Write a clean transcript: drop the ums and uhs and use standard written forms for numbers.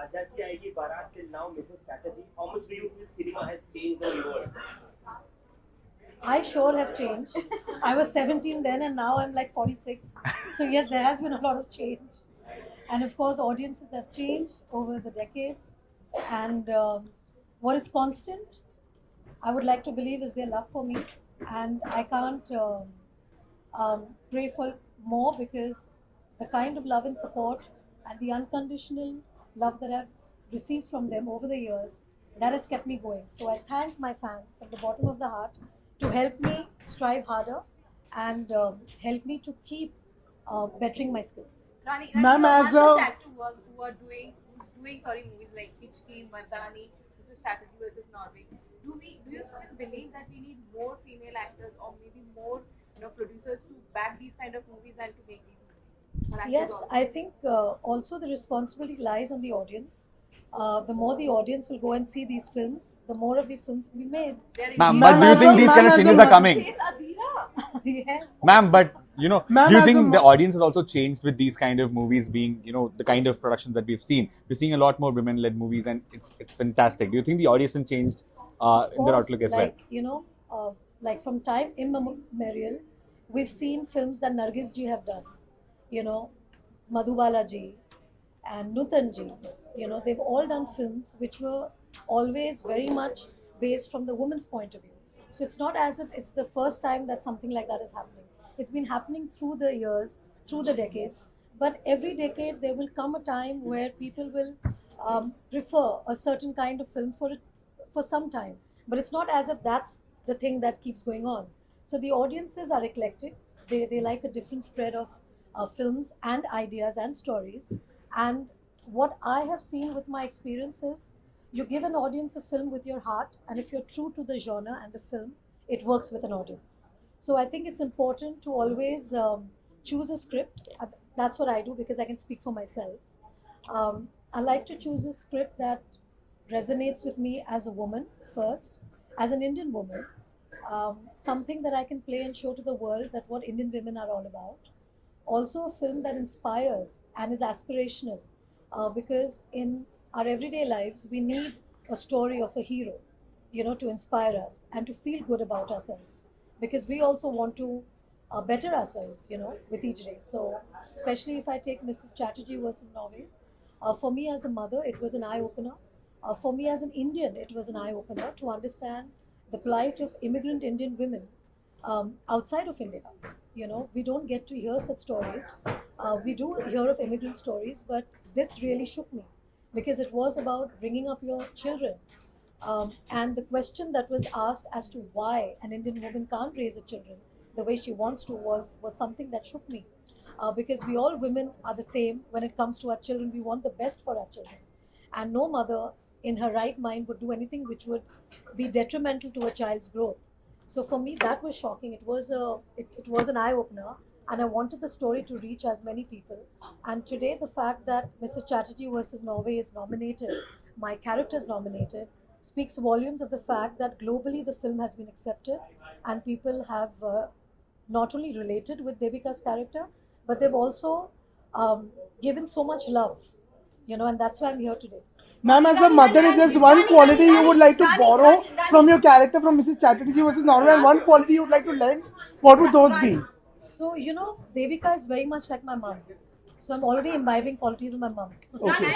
Raja Ki Aayegi Barat till now, Mrs. Chatterjee, how much do you feel cinema has changed or evolved? I sure have changed. I was 17 then and now I'm like 46. So, yes, there has been a lot of change. And of course, audiences have changed over the decades. And what is constant, I would like to believe, is their love for me. And I can't pray for more because the kind of love and support and the unconditional love that I've received from them over the years, that has kept me going. So I thank my fans from the bottom of the heart to help me strive harder and help me to keep bettering my skills. Ma'am, as a actor who's doing movies like Hichki, Mardani, this is Strategy versus Norway. Do you still believe that we need more female actors or maybe more producers to back these kind of movies and to make these movies? For actors Yes, also? I think also the responsibility lies on the audience. The more the audience will go and see these films, the more of these films will be made. Ma'am, They're but do you think these kind of Ma'am, changes are coming? Says Adira. Yes. Ma'am, but Ma'am, do you as a think the mo- audience has also changed with these kind of movies being, the kind of productions that we've seen? We're seeing a lot more women-led movies, and it's fantastic. Do you think the audience has changed Of in their course, outlook as well? like from time immemorial, we've seen films that Nargis ji have done, Madhubala ji and Nutan ji. They've all done films which were always very much based from the woman's point of view. So it's not as if it's the first time that something like that is happening. It's been happening through the years, through the decades. But every decade there will come a time where people will prefer a certain kind of film for some time. But it's not as if that's the thing that keeps going on. So the audiences are eclectic. They like a different spread of films and ideas and stories. And what I have seen with my experience is you give an audience a film with your heart, and if you're true to the genre and the film, it works with an audience. So I think it's important to always choose a script. That's what I do because I can speak for myself. I like to choose a script that resonates with me as a woman first, as an Indian woman, something that I can play and show to the world that what Indian women are all about. Also, a film that inspires and is aspirational, because in our everyday lives we need a story of a hero, to inspire us and to feel good about ourselves, because we also want to better ourselves, with each day. So, especially if I take Mrs. Chatterjee versus Norway, for me as a mother, it was an eye opener. For me as an Indian, it was an eye opener to understand the plight of immigrant Indian women outside of India. We don't get to hear such stories. We do hear of immigrant stories, but this really shook me because it was about bringing up your children. And the question that was asked as to why an Indian woman can't raise her children the way she wants to was something that shook me. Because we all women are the same when it comes to our children. We want the best for our children. And no mother in her right mind would do anything which would be detrimental to a child's growth. So for me, that was shocking. It was an eye opener, and I wanted the story to reach as many people. And today, the fact that Mrs. Chatterjee versus Norway is nominated, my character is nominated, speaks volumes of the fact that globally the film has been accepted, and people have not only related with Devika's character, but they've also given so much love, and that's why I'm here today. Ma'am, as a mother, is there one quality you would like to borrow from your character from Mrs. Chatterjee versus Norway, and one quality you would like to lend? What would those be? So, Devika is very much like my mom. So I'm already imbibing qualities of my mom. Okay.